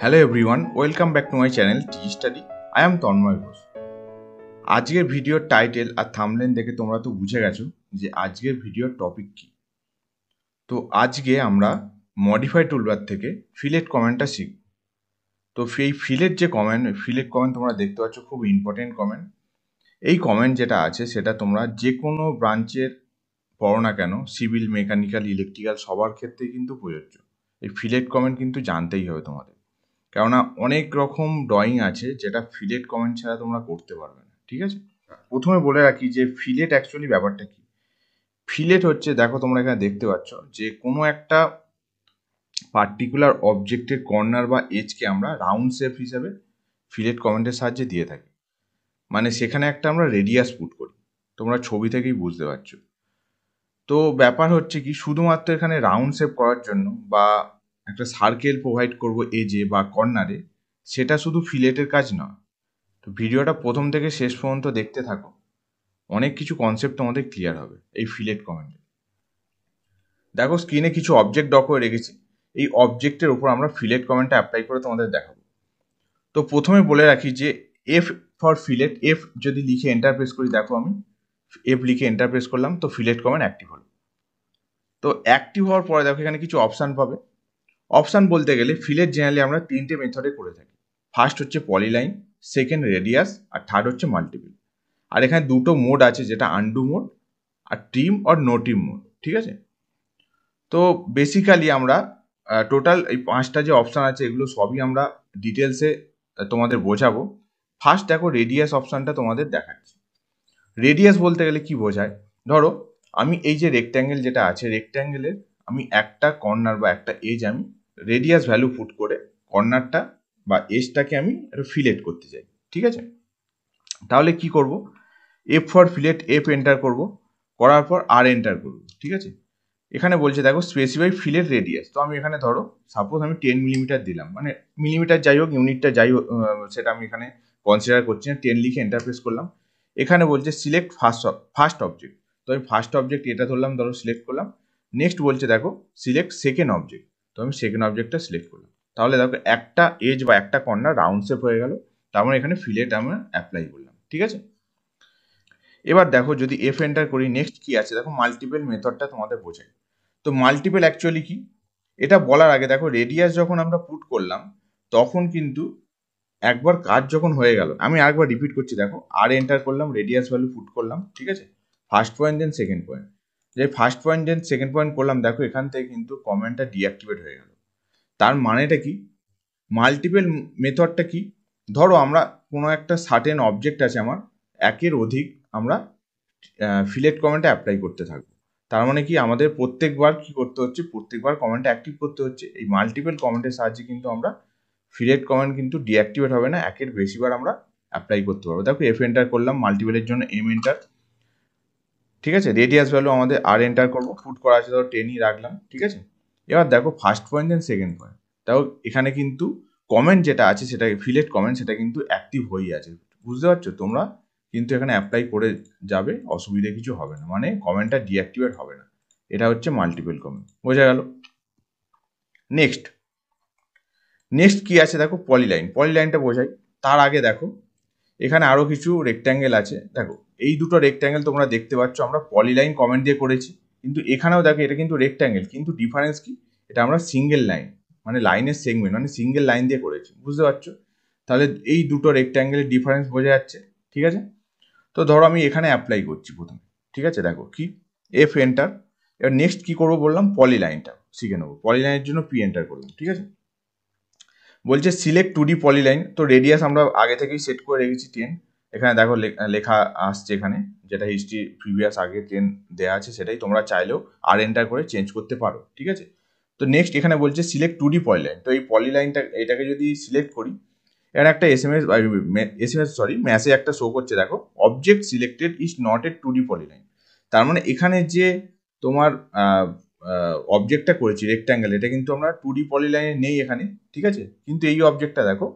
Hello everyone, welcome back to my channel T study. I am Tanmoy Ghosh. আজকের ভিডিওর title আর thumbnail দেখে তোমরা তো বুঝে গেছো যে আজকের ভিডিওর টপিক কি। তো আজকে আমরা মডিফাই টুলবার থেকে ফিলেট কমেন্টটা শিখব। তো এই ফিলেট কমেন্ট তোমরা দেখতে পাচ্ছ, খুব ইম্পর্টেন্ট কমেন্ট। এই কমেন্ট যেটা আছে সেটা তোমরা যে কোনো ব্রাঞ্চের পড়ো না কেন, সিভিল, মেকানিক্যাল, ইলেকট্রিক্যাল সবার ক্ষেত্রেই কিন্তু প্রযোজ্য। এই ফিলেট কমেন্ট কিন্তু জানতেই হবে তোমাদের, কেননা অনেক রকম ড্রয়িং আছে যেটা ফিলেট কমেন্ট ছাড়া তোমরা করতে পারবে না। ঠিক আছে, প্রথমে বলে রাখি যে ফিলেট অ্যাকচুয়ালি ব্যাপারটা কি। ফিলেট হচ্ছে, দেখো তোমরা এখানে দেখতে পাচ্ছ যে কোনো একটা পার্টিকুলার অবজেক্টের কর্নার বা এজকে আমরা রাউন্ড শেপ হিসেবে ফিলেট কমেন্টের সাহায্যে দিয়ে থাকি। মানে সেখানে একটা আমরা রেডিয়াস পুট করি, তোমরা ছবি থেকেই বুঝতে পারছো। তো ব্যাপার হচ্ছে কি, শুধুমাত্র এখানে রাউন্ড শেপ করার জন্য বা একটা সার্কেল প্রোভাইড করব এজে বা কর্নারে, সেটা শুধু ফিলেটের কাজ নয়। তো ভিডিওটা প্রথম থেকে শেষ পর্যন্ত দেখতে থাকো, অনেক কিছু কনসেপ্ট তোমাদের ক্লিয়ার হবে এই ফিলেট কমেন্টে। দেখো স্ক্রিনে কিছু অবজেক্ট ড্র করে রেখেছি, এই অবজেক্টের উপর আমরা ফিলেট কমেন্টটা অ্যাপ্লাই করে তোমাদের দেখাবো। তো প্রথমে বলে রাখি যে এফ ফর ফিলেট, এফ যদি লিখে এন্টার প্রেস করি, দেখো আমি এফ লিখে এন্টার প্রেস করলাম, তো ফিলেট কমেন্ট অ্যাক্টিভ হলো। তো অ্যাক্টিভ হওয়ার পরে দেখো এখানে কিছু অপশান পাবে। অপশান বলতে গেলে ফিলেট জেনারেলি আমরা তিনটে মেথডে করে থাকি। ফার্স্ট হচ্ছে পলিলাইন, সেকেন্ড রেডিয়াস, আর থার্ড হচ্ছে মাল্টিপল। আর এখানে দুটো মোড আছে, যেটা আনডু মোড আর trim or no trim mode. ঠিক আছে, তো বেসিক্যালি আমরা টোটাল এই পাঁচটা যে অপশান আছে এগুলো সবই আমরা ডিটেলসে তোমাদের বোঝাবো। ফার্স্ট দেখো রেডিয়াস অপশানটা তোমাদের দেখাচ্ছি। রেডিয়াস বলতে গেলে কি বোঝায়, ধরো আমি এই যে রেক্ট্যাঙ্গেল যেটা আছে, রেক্ট্যাঙ্গেলের আমি একটা কর্নার বা একটা এজ আমি রেডিয়াস ভ্যালু পুট করে কর্নারটা বা এজটাকে আমি ফিলেট করতে চাই। ঠিক আছে, তাহলে কি করব, F for fillet, F enter করব, করার পর আর এন্টার করব। ঠিক আছে, এখানে বলছে দেখো স্পেসিফাই ফিলেট রেডিয়াস। তো আমি এখানে ধরো সাপোজ আমি 10 মিলিমিটার দিলাম, মানে মিলিমিটার যাই হোক, ইউনিটটা যাই হোক, সেটা আমি এখানে কনসিডার করছি না। 10 লিখে এন্টার প্রেস করলাম। এখানে বলছে সিলেক্ট ফার্স্ট অবজেক্ট, তো আমি ফার্স্ট অবজেক্ট এটা ধরলাম, ধরো সিলেক্ট করলাম। নেক্সট বলছে দেখো সিলেক্ট সেকেন্ড অবজেক্ট, তো আমি সেকেন্ড অবজেক্টটা সিলেক্ট করলাম। তাহলে দেখো একটা এজ বা একটা কর্নার রাউন্ড শেপ হয়ে গেল, তার মানে এখানে ফিলেট আমরা অ্যাপ্লাই করলাম। ঠিক আছে, এবার দেখো যদি এফ এন্টার করি, নেক্সট কি আছে দেখো, মাল্টিপল মেথডটা তোমাদের বোঝাই। তো মাল্টিপল অ্যাকচুয়ালি কি, এটা বলার আগে দেখো রেডিয়াস যখন আমরা পুট করলাম তখন কিন্তু একবার কাজ যখন হয়ে গেল, আমি আরেকবার রিপিট করছি, দেখো আর এন্টার করলাম, রেডিয়াস ভ্যালু পুট করলাম। ঠিক আছে, first point then second point, যে first point then second point করলাম, দেখো এখান থেকে কিন্তু কমেন্টটা ডিঅ্যাক্টিভেট হয়ে গেল। তার মানেটা কি, মাল্টিপল মেথডটা কি, ধরো আমরা কোনো একটা সার্টেন অবজেক্ট আছে আমার, একের অধিক আমরা ফিলেট কমেন্টে অ্যাপ্লাই করতে থাকবো। তার মানে কি, আমাদের প্রত্যেকবার কি করতে হচ্ছে, প্রত্যেকবার কমেন্টটা অ্যাক্টিভ করতে হচ্ছে। এই মাল্টিপল কমেন্টের সাহায্যে কিন্তু আমরা ফিলেট কমেন্ট কিন্তু ডিঅ্যাক্টিভেট হবে না, একের বেশিবার আমরা অ্যাপ্লাই করতে পারবো। দেখো এফ এন্টার করলাম, মাল্টিপলের জন্য এম এন্টার। ঠিক আছে, রেডিয়াস ভ্যালু আমাদের আর এন্টার করবো, পুট করা আছে ধরো 10ই রাখলাম। ঠিক আছে, এবার দেখো first point then second point, দেখো এখানে কিন্তু কমেন্ট যেটা আছে সেটা ফিলেট কমেন্ট, সেটা কিন্তু অ্যাক্টিভ হয়েই আছে। বুঝতে পারছো, তোমরা কিন্তু এখানে অ্যাপ্লাই করে যাবে, অসুবিধা কিছু হবে না, মানে কমেন্টটা ডিঅ্যাক্টিভেট হবে না। এটা হচ্ছে মাল্টিপল কমেন্ট, বোঝা গেল। নেক্সট নেক্সট কি আছে দেখো, পলিলাইন। পলিলাইনটা বোঝাই, তার আগে দেখো এখানে আরো কিছু রেক্ট্যাঙ্গেল আছে। দেখো এই দুটো রেক্ট্যাঙ্গেল তোমরা দেখতে পাচ্ছ আমরা পলিলাইন কমেন্ট দিয়ে করেছি, কিন্তু এখানেও দেখো এটা কিন্তু রেক্ট্যাঙ্গেল, কিন্তু ডিফারেন্স কি, এটা আমরা সিঙ্গেল লাইন মানে লাইনের সেগমেন্ট মানে সিঙ্গেল লাইন দিয়ে করেছি। বুঝতে পারছো, তাহলে এই দুটো রেক্ট্যাঙ্গেলের ডিফারেন্স বোঝা যাচ্ছে। ঠিক আছে, তো ধরো আমি এখানে অ্যাপ্লাই করছি প্রথমে। ঠিক আছে, দেখো কি, এফ এন্টার। এবার নেক্সট কি করবো বললাম, পলিলাইনটা শিখে নেবো। পলিলাইনের জন্য পি এন্টার করলাম। ঠিক আছে, বলছে সিলেক্ট 2D পলিলাইন। তো রেডিয়াস আমরা আগে থেকেই সেট করে রেখেছি 10। এখানে দেখো লেখা আসছে এখানে, যেটা হিস্ট্রি প্রিভিয়াস আগে 10 দেওয়া আছে, সেটাই তোমরা চাইলেও আর এন্টার করে চেঞ্জ করতে পারো। ঠিক আছে, তো নেক্সট এখানে বলছে সিলেক্ট 2D পলিলাইন। তো এই পলিলাইনটা এটাকে যদি সিলেক্ট করি, এখানে একটা মেসেজ একটা শো করছে, দেখো object selected is not a 2D polyline. তার মানে এখানে যে তোমার অবজেক্টটা করেছি রেক্ট্যাঙ্গেল, এটা কিন্তু আমরা 2D পলিলাইনে নেই এখানে। ঠিক আছে, কিন্তু এই অবজেক্টটা দেখো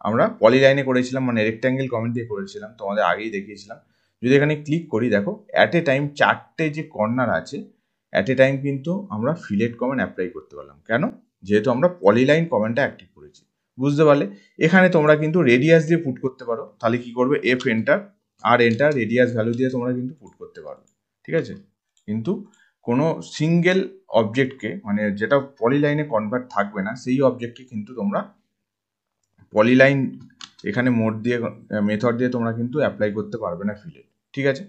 আমরা পলিলাইনে করেছিলাম, মানে রেক্ট্যাঙ্গেল কমেন্ট দিয়ে করেছিলাম, তোমাদের আগেই দেখিয়েছিলাম। যদি এখানে ক্লিক করি, দেখো অ্যাট এ টাইম 4টে যে কর্নার আছে, অ্যাট এ টাইম কিন্তু আমরা ফিলেট কমেন্ট অ্যাপ্লাই করতে পারলাম। কেন, যেহেতু আমরা পলিলাইন কমেন্টটা অ্যাক্টিভ করেছি। বুঝতে পারলে? এখানে তোমরা কিন্তু রেডিয়াস দিয়ে পুট করতে পারো, তাহলে কি করবে এফ এন্টার আর এন্টার রেডিয়াস ভ্যালু দিয়ে তোমরা কিন্তু পুট করতে পারবে, ঠিক আছে? কিন্তু কোনো সিঙ্গেল অবজেক্টকে মানে যেটা পলিলাইনে কনভার্ট থাকবে না সেই অবজেক্টকে কিন্তু তোমরা পলিলাইন এখানে মোড দিয়ে মেথড দিয়ে তোমরা কিন্তু অ্যাপ্লাই করতে পারবে না ফিলে, ঠিক আছে?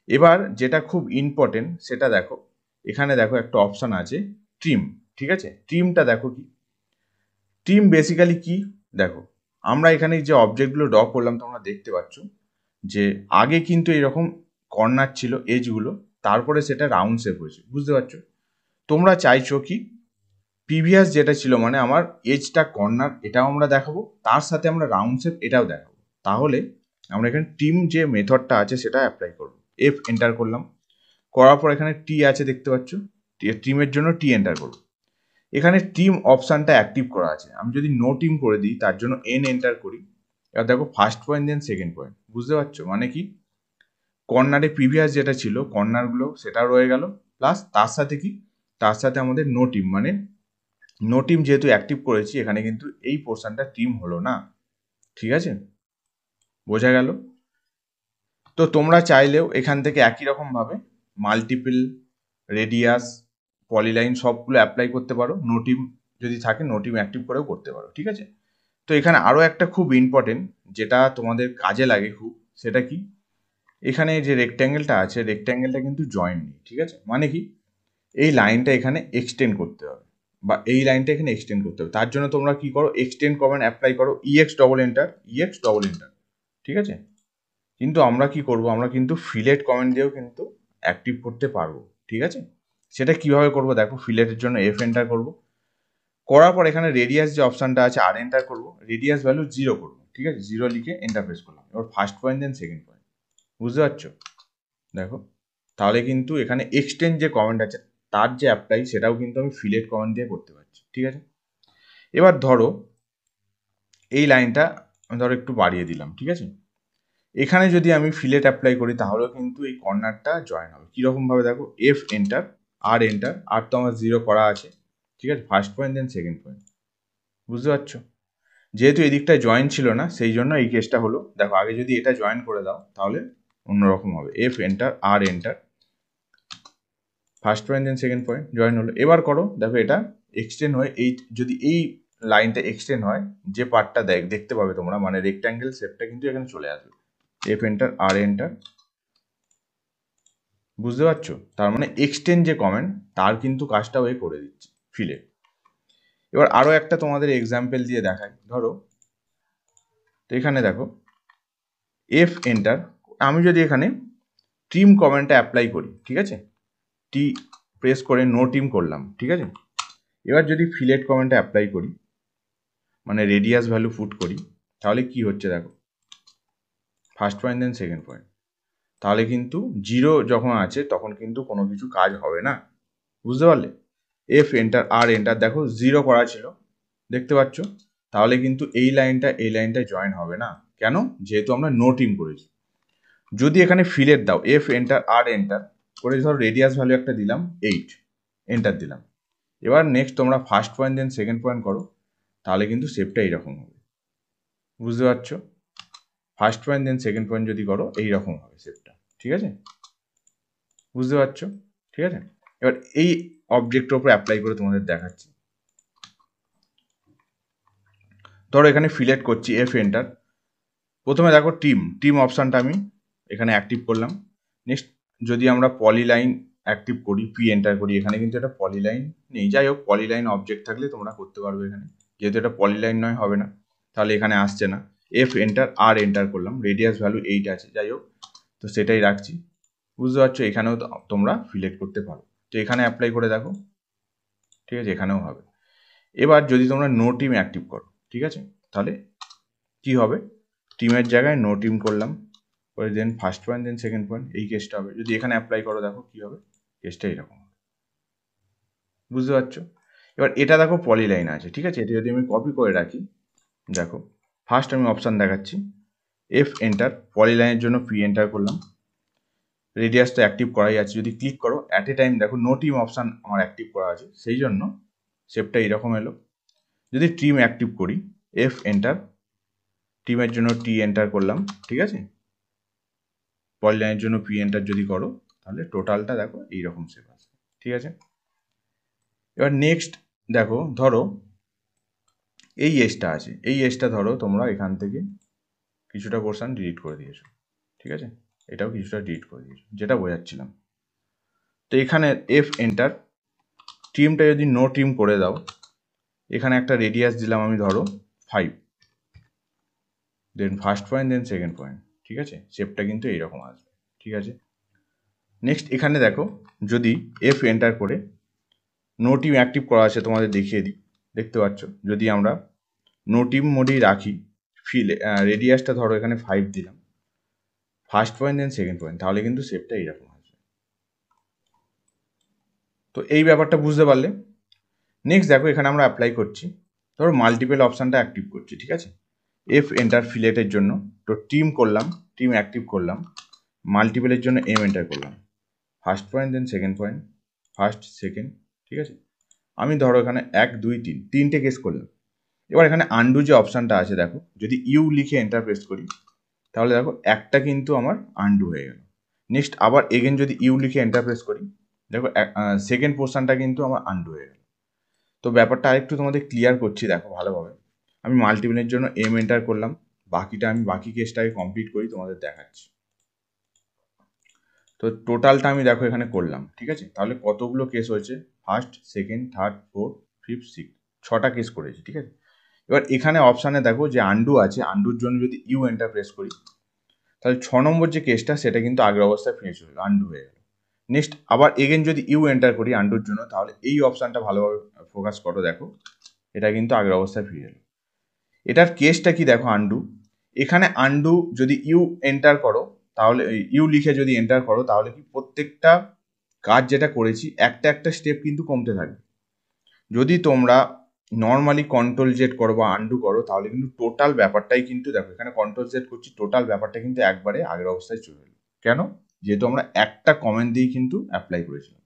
এবার যেটা খুব ইম্পর্টেন্ট সেটা দেখো, এখানে দেখো একটা অপশান আছে ট্রিম, ঠিক আছে? ট্রিমটা দেখো কি, ট্রিম বেসিক্যালি কি দেখো, আমরা এখানে যে অবজেক্টগুলো ড্র করলাম তোমরা দেখতে পাচ্ছ যে আগে কিন্তু এরকম কর্নার ছিল এজগুলো, তারপরে সেটা রাউন্ড শেপ হয়েছে, বুঝতে পারছো? তোমরা চাইছো কি প্রিভিয়াস যেটা ছিল মানে আমার এজটা কর্নার এটাও আমরা দেখাবো, তার সাথে আমরা রাউন্ড শেপ এটাও দেখাবো, তাহলে আমরা এখানে ট্রিম যে মেথডটা আছে সেটা অ্যাপ্লাই করবো। এফ এন্টার করলাম, করার পর এখানে টি আছে দেখতে পাচ্ছ, ট্রিমের জন্য টি এন্টার করবো। এখানে ট্রিম অপশানটা অ্যাক্টিভ করা আছে, আমি যদি নো ট্রিম করে দিই তার জন্য এন এন্টার করি, এবার দেখো first point then second point, বুঝতে পারছো? মানে কি কর্নারে প্রিভিয়াস যেটা ছিল কর্নারগুলো সেটা রয়ে গেল, প্লাস তার সাথে কি তার সাথে আমাদের নো টিম মানে নো টিম যেহেতু অ্যাক্টিভ করেছি এখানে কিন্তু এই পোর্শনটা টিম হলো না, ঠিক আছে? বোঝা গেল? তো তোমরা চাইলেও এখান থেকে একই রকম ভাবে মাল্টিপল রেডিয়াস পলিলাইন সবগুলো অ্যাপ্লাই করতে পারো, নো টিম যদি থাকে নো টিম অ্যাক্টিভ করেও করতে পারো, ঠিক আছে? তো এখানে আরও একটা খুব ইম্পর্টেন্ট যেটা তোমাদের কাজে লাগে খুব, সেটা কি এখানে যে রেক্ট্যাঙ্গেলটা আছে রেক্ট্যাঙ্গেলটা কিন্তু জয়েন্ট নেই, ঠিক আছে? মানে কি এই লাইনটা এখানে এক্সটেন্ড করতে হবে বা এই লাইনটা এখানে এক্সটেন্ড করতে হবে, তার জন্য তোমরা কি করো এক্সটেন্ড কমান্ড অ্যাপ্লাই করো, EX double enter, EX double enter, ঠিক আছে? কিন্তু আমরা কি করব, আমরা কিন্তু ফিলেট কমান্ড দিয়েও কিন্তু অ্যাক্টিভ করতে পারবো, ঠিক আছে? সেটা কিভাবে করব দেখো, ফিলেটের জন্য এফ এন্টার করব, করার পর এখানে রেডিয়াস যে অপশনটা আছে আর এন্টার করব, রেডিয়াস ভ্যালু 0 করব, ঠিক আছে? 0 লিখে এন্টার প্রেস করলাম, এবার first point then second point, বুঝতে পারছো? দেখো তাহলে কিন্তু এখানে এক্সটেন্ড যে কমেন্ট আছে তার যে অ্যাপ্লাই সেটাও কিন্তু আমি ফিলেট কমেন্ট দিয়ে করতে পারছি, ঠিক আছে? এবার ধরো এই লাইনটা ধরো একটু বাড়িয়ে দিলাম, ঠিক আছে? এখানে যদি আমি ফিলেট অ্যাপ্লাই করি তাহলেও কিন্তু এই কর্নারটা জয়েন হবে, কীরকম ভাবে দেখো এফ এন্টার এন্টার, আর তো আমার 0 করা আছে, ঠিক আছে? First point then second point, বুঝতে পারছো? যেহেতু এদিকটা জয়েন ছিল না সেই জন্য এই কেসটা হলো, দেখো আগে যদি এটা জয়েন করে দাও তাহলে অন্যরকম হবে, F enter enter, first point then second point join হলো। এবার করো দেখো এটা এক্সটেন্ড হয়ে এই যদি এই লাইনটা এক্সটেন্ড হয় যে পার্টটা দেখতে পাবে তোমরা মানে রেক্ট্যাঙ্গেল শেপটা কিন্তু এখানে চলে আসবে, এফ এন্টার এন্টার, বুঝতে পারছো? তার মানে এক্সটেন্ড যে কমেন্ট তার কিন্তু কাজটাও এ করে দিচ্ছে ফিলে। এবার আরও একটা তোমাদের এক্সাম্পল দিয়ে দেখাই, ধরো তো এখানে দেখো এফ এন্টার, আমি যদি এখানে ট্রিম কমেন্টটা অ্যাপ্লাই করি, ঠিক আছে? টি প্রেস করে নো টিম করলাম, ঠিক আছে? এবার যদি ফিলেট কমেন্টটা অ্যাপ্লাই করি মানে রেডিয়াস ভ্যালু ফুট করি, তাহলে কি হচ্ছে দেখো first point then second point, তাহলে কিন্তু 0 যখন আছে তখন কিন্তু কোনো কিছু কাজ হবে না, বুঝতে পারলে? এফ এন্টার এন্টার, দেখো 0 করা ছিল দেখতে পাচ্ছ, তাহলে কিন্তু এই লাইনটা জয়েন হবে না, কেন? যেহেতু আমরা নো টিম করেছি। যদি এখানে ফিলেট দাও এফ এন্টার এন্টার করে ধরো রেডিয়াস ভ্যালু একটা দিলাম 8, এন্টার দিলাম, এবার নেক্সট তোমরা first point then second point করো, তাহলে কিন্তু শেপটা এইরকম হবে, বুঝতে পারছো? First point then second point যদি করো এইরকম হবে শেপটা, ঠিক আছে? বুঝতে পারছো? ঠিক আছে? এবার এই অবজেক্টের উপর অ্যাপ্লাই করে তোমাদের দেখাচ্ছি, ধরো এখানে ফিলেট করছি এফ এন্টার, প্রথমে দেখো টিম অপশানটা আমি এখানে অ্যাক্টিভ করলাম, নেক্সট যদি আমরা পলিলাইন অ্যাক্টিভ করি পি এন্টার করি, এখানে কিন্তু এটা পলিলাইন নেই, যাই হোক পলিলাইন অবজেক্ট থাকলে তোমরা করতে পারবে এখানে, যেহেতু এটা পলিলাইন নয় হবে না, তাহলে এখানে আসছে না। এফ এন্টার এন্টার করলাম, রেডিয়াস ভ্যালু 8 আছে, যাই হোক তো সেটাই রাখছি, বুঝতে পারছো? এখানেও তোমরা ফিলেট করতে পারো, তো এখানে অ্যাপ্লাই করে দেখো, ঠিক আছে? এখানেও হবে। এবার যদি তোমরা নো টিম অ্যাক্টিভ করো, ঠিক আছে? তাহলে কি হবে, টিমের জায়গায় নো টিম করলাম করে then first point then second point, এই কেসটা হবে। যদি এখানে অ্যাপ্লাই করো দেখো কি হবে, কেসটা এরকম হবে, বুঝতে পারছো? এবার এটা দেখো পলিলাইন আছে, ঠিক আছে? এটা যদি আমি কপি করে রাখি, দেখো ফার্স্ট আমি অপশান দেখাচ্ছি, এফ এন্টার পলিলাইনের জন্য পি এন্টার করলাম, রেডিয়াসটা অ্যাক্টিভ করাই আছে, যদি ক্লিক করো অ্যাট এ টাইম দেখো নো টিম অপশান আমার অ্যাক্টিভ করা আছে, সেই জন্য শেপটা এরকম এলো। যদি ট্রিম অ্যাক্টিভ করি এফ এন্টার, টিমের জন্য টি এন্টার করলাম, ঠিক আছে। পলিলাইনের জন্য পি এন্টার যদি করো তাহলে টোটালটা দেখো এইরকম শেপ আসবে, ঠিক আছে। এবার নেক্সট দেখো, ধরো এই এসটা আছে, এই এসটা ধরো তোমরা এখান থেকে কিছুটা পোর্শন ডিলিট করে দিয়েছো, ঠিক আছে, এটাও কিছুটা ডিলিট করে দিয়েছো, যেটা বোঝাচ্ছিলাম। তো এখানে এফ এন্টার, ট্রিমটা যদি নো ট্রিম করে দাও, এখানে একটা রেডিয়াস দিলাম আমি ধরো 5, then first point, then second point, ঠিক আছে। শেপটা কিন্তু এইরকম আসবে, ঠিক আছে। নেক্সট এখানে দেখো, যদি এফ এন্টার করে নো টিম অ্যাক্টিভ করা আছে তোমাদের দেখিয়ে দিই, দেখতে পাচ্ছ যদি আমরা নো টিম মোডেই রাখি, রেডিয়াসটা ধরো এখানে 5 দিলাম, first point then second point, তাহলে কিন্তু শেপটা এইরকম আসবে। তো এই ব্যাপারটা বুঝতে পারলে। নেক্সট দেখো এখানে আমরা অ্যাপ্লাই করছি, ধরো মাল্টিপল অপশানটা অ্যাক্টিভ করছি, ঠিক আছে। এফ এন্টার ফিলেটের জন্য, তো টিম করলাম, টিম অ্যাক্টিভ করলাম, মাল্টিপলের জন্য এম এন্টার করলাম, first point then second point, first second, ঠিক আছে। আমি ধরো এখানে 1 2 3 তিনটে কেস করলাম। এবার এখানে আন্ডু যে অপশানটা আছে দেখো, যদি ইউ লিখে এন্টার প্রেস করি তাহলে দেখো একটা কিন্তু আমার আন্ডু হয়ে গেল। নেক্সট আবার এগেন যদি ইউ লিখে এন্টার প্রেস করি, দেখো সেকেন্ড পোর্শনটা কিন্তু আমার আন্ডু হয়ে গেল। তো ব্যাপারটা আরেকটু তোমাদের ক্লিয়ার করছি, দেখো ভালোভাবে। আমি মাল্টিপলের জন্য এম এন্টার করলাম, বাকিটা আমি বাকি কেসটাকে কমপ্লিট করি তোমাদের দেখাচ্ছি। তো টোটালটা আমি দেখো এখানে করলাম, ঠিক আছে। তাহলে কতগুলো কেস হয়েছে, first second third fourth fifth six, 6টা কেস করেছি, ঠিক আছে। এবার এখানে অপশানে দেখো যে আন্ডু আছে, আন্ডুর জন্য যদি ইউ এন্টার প্রেস করি তাহলে 6 নম্বর যে কেসটা সেটা কিন্তু আগের অবস্থায় ফিরে চলে গেল, আন্ডু হয়ে গেল। নেক্সট আবার এগেন যদি ইউ এন্টার করি আন্ডুর জন্য, তাহলে এই অপশানটা ভালোভাবে ফোকাস করো, দেখো এটা কিন্তু আগের অবস্থায় ফিরে এলো। এটার কেসটা কি দেখো, আন্ডু, এখানে আন্ডু যদি ইউ এন্টার করো, তাহলে ইউ লিখে যদি এন্টার করো তাহলে কি প্রত্যেকটা কাজ যেটা করেছি একটা একটা স্টেপ কিন্তু কমতে থাকবে। যদি তোমরা নর্মালি কন্ট্রোল জেড করো বা আন্ডু করো তাহলে কিন্তু টোটাল ব্যাপারটাই কিন্তু দেখো, এখানে কন্ট্রোল জেড করছি, টোটাল ব্যাপারটা কিন্তু একবারে আগের অবস্থায় চলে এলো। কেন? যেহেতু আমরা একটা কমেন্ট দিয়েই কিন্তু অ্যাপ্লাই করেছিলাম।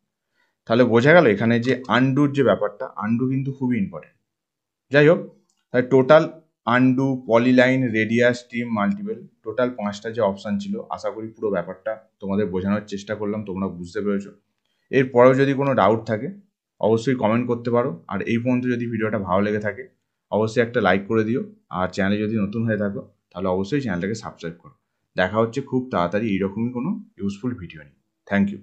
তাহলে বোঝা গেল এখানে যে আন্ডুর যে ব্যাপারটা, আন্ডু কিন্তু খুবই ইম্পর্টেন্ট। যাই হোক, তাই total undo, polyline, radius, team, multiple, total 5টা যে অপশান ছিল, আশা করি পুরো ব্যাপারটা তোমাদের বোঝানোর চেষ্টা করলাম, তোমরা বুঝতে পেরেছো। এরপরেও যদি কোনো ডাউট থাকে অবশ্যই কমেন্ট করতে পারো। আর এই পর্যন্ত যদি ভিডিওটা ভালো লেগে থাকে অবশ্যই একটা লাইক করে দিও। আর চ্যানেলে যদি নতুন হয়ে থাকো তাহলে অবশ্যই চ্যানেলটাকে সাবস্ক্রাইব করো। দেখা হচ্ছে খুব তাড়াতাড়ি এইরকমই কোনো ইউজফুল ভিডিও নিয়ে। Thank you.